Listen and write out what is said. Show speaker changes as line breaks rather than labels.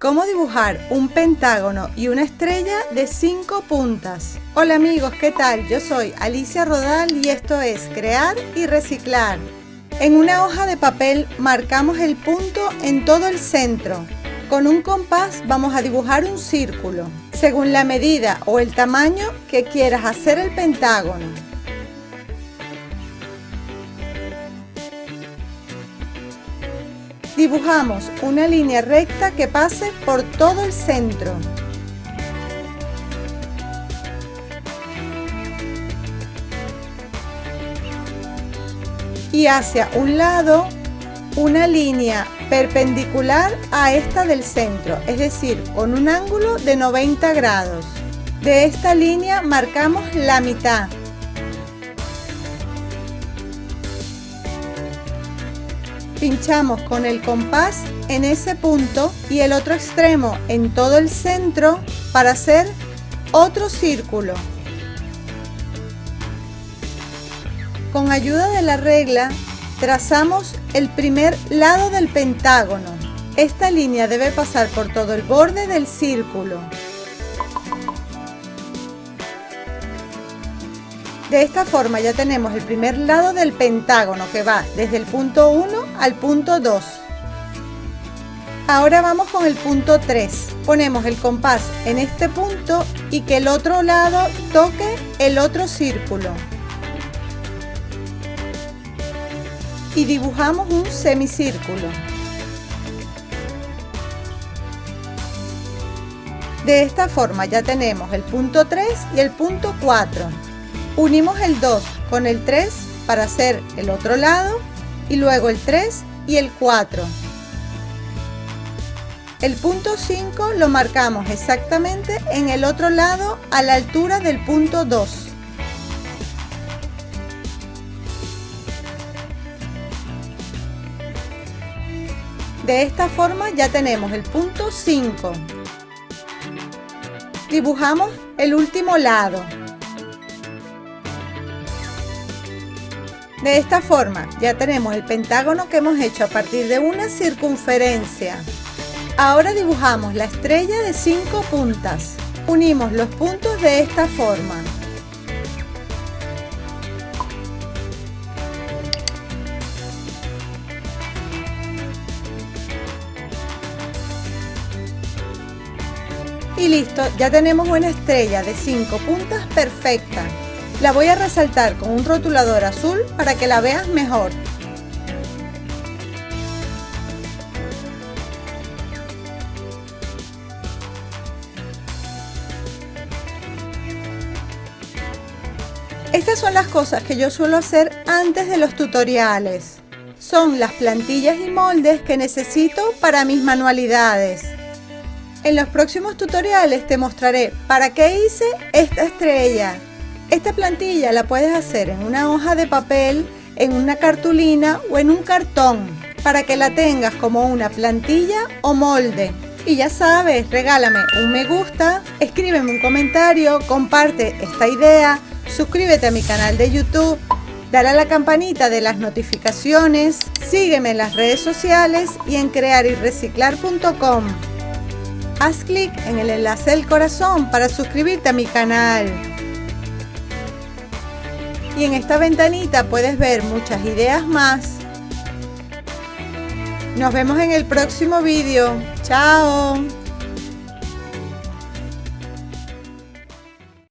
¿Cómo dibujar un pentágono y una estrella de 5 puntas? Hola amigos, ¿qué tal? Yo soy Alicia Rodal y esto es Crear y Reciclar. En una hoja de papel marcamos el punto en todo el centro. Con un compás vamos a dibujar un círculo, según la medida o el tamaño que quieras hacer el pentágono. Dibujamos una línea recta que pase por todo el centro. Y hacia un lado una línea perpendicular a esta del centro, es decir, con un ángulo de 90 grados. De esta línea marcamos la mitad. Pinchamos con el compás en ese punto y el otro extremo en todo el centro para hacer otro círculo. Con ayuda de la regla trazamos el primer lado del pentágono. Esta línea debe pasar por todo el borde del círculo. De esta forma ya tenemos el primer lado del pentágono que va desde el punto 1 al punto 2. Ahora vamos con el punto 3. Ponemos el compás en este punto y que el otro lado toque el otro círculo. Y dibujamos un semicírculo. De esta forma ya tenemos el punto 3 y el punto 4. Unimos el 2 con el 3 para hacer el otro lado y luego el 3 y el 4. El punto 5 lo marcamos exactamente en el otro lado a la altura del punto 2. De esta forma ya tenemos el punto 5. Dibujamos el último lado. De esta forma ya tenemos el pentágono que hemos hecho a partir de una circunferencia. Ahora dibujamos la estrella de 5 puntas. Unimos los puntos de esta forma. Y listo, ya tenemos una estrella de 5 puntas perfecta. La voy a resaltar con un rotulador azul para que la veas mejor. Estas son las cosas que yo suelo hacer antes de los tutoriales. Son las plantillas y moldes que necesito para mis manualidades. En los próximos tutoriales te mostraré para qué hice esta estrella. Esta plantilla la puedes hacer en una hoja de papel, en una cartulina o en un cartón, para que la tengas como una plantilla o molde. Y ya sabes, regálame un me gusta, escríbeme un comentario, comparte esta idea, suscríbete a mi canal de YouTube, dale a la campanita de las notificaciones, sígueme en las redes sociales y en crearyreciclar.com. Haz clic en el enlace del corazón para suscribirte a mi canal. Y en esta ventanita puedes ver muchas ideas más. Nos vemos en el próximo vídeo. ¡Chao!